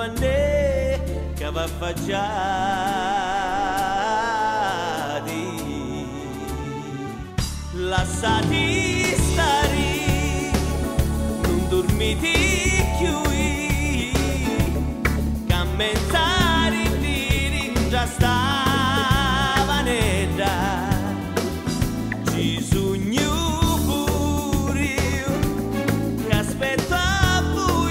quando è che va a facciati, lasciati stare, non dormiti più, cammentare di già stava nera, ci sogno pure io, che aspetto a voi,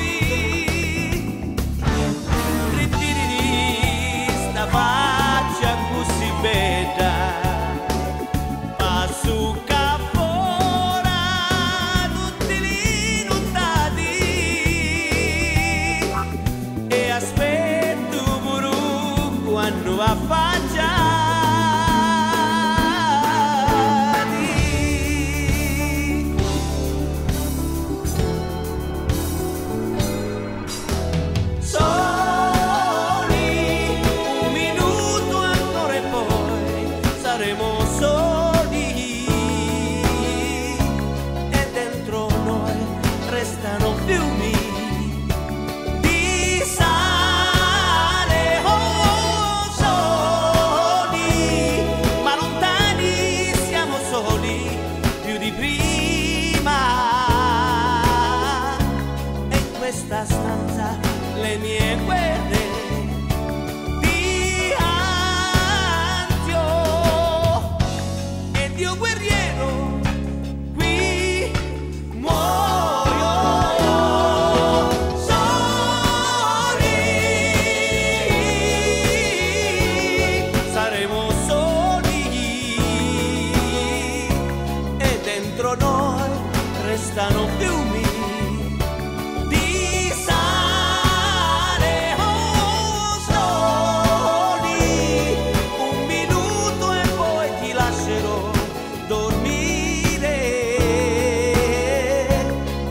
ritiri sta faccia così bella, passo quando va a facciati, soli un minuto ancora e poi saremo soli, e dentro noi restano fiumi di sale. Più di prima, e in questa stanza le mie guerre di anzio, ed io guerriero qui muoio soli, saremo dentro noi restano fiumi di sale, soli un minuto e poi ti lascerò dormire,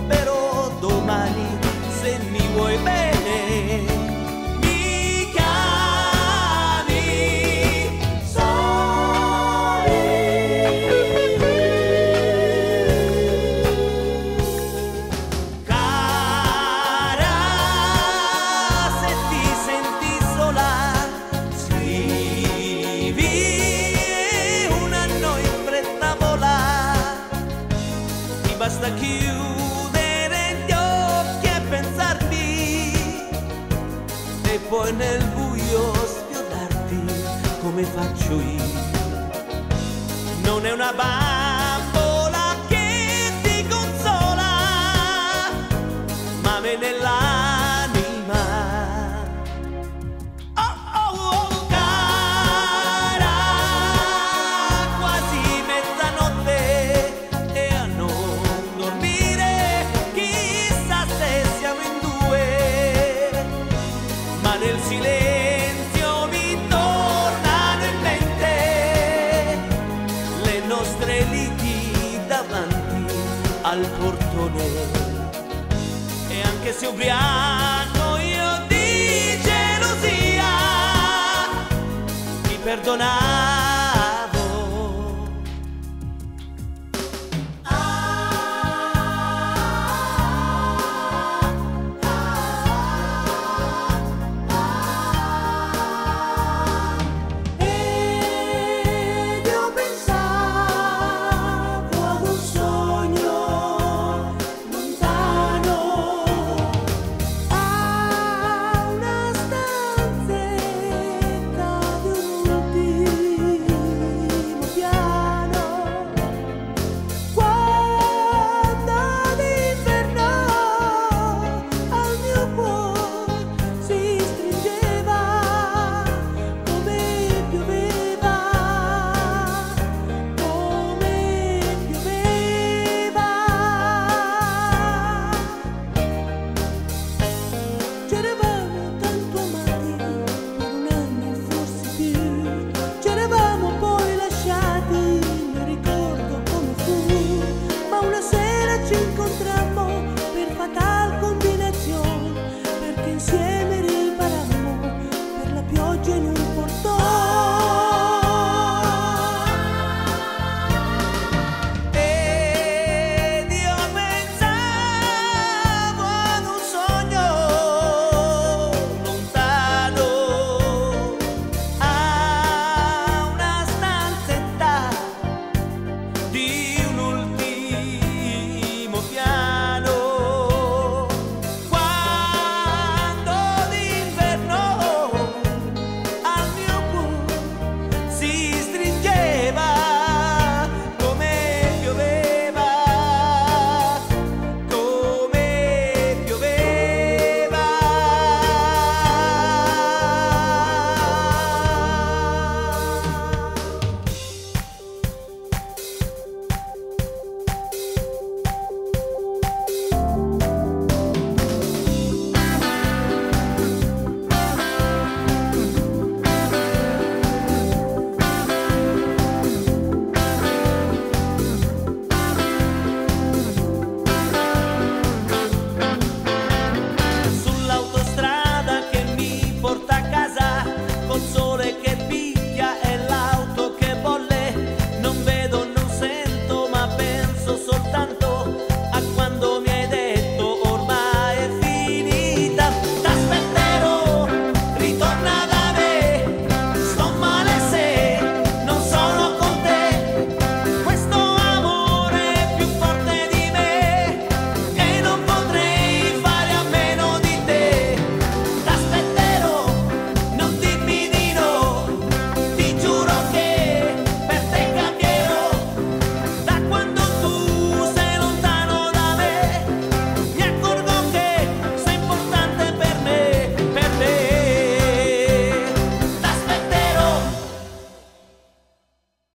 però domani se mi vuoi bene mi chiami basta chiudere gli occhi e pensarti, e poi nel buio sfiodarti come faccio io. Non è una bambola che ti consola, ma me nell'anima. Oh, oh, oh, cara, quasi mezzanotte, e a non dormire, chissà se siamo in due, ma nel silenzio mi tornano in mente le nostre liti davanti al portone, e anche se ubriaco io di gelosia mi perdonare.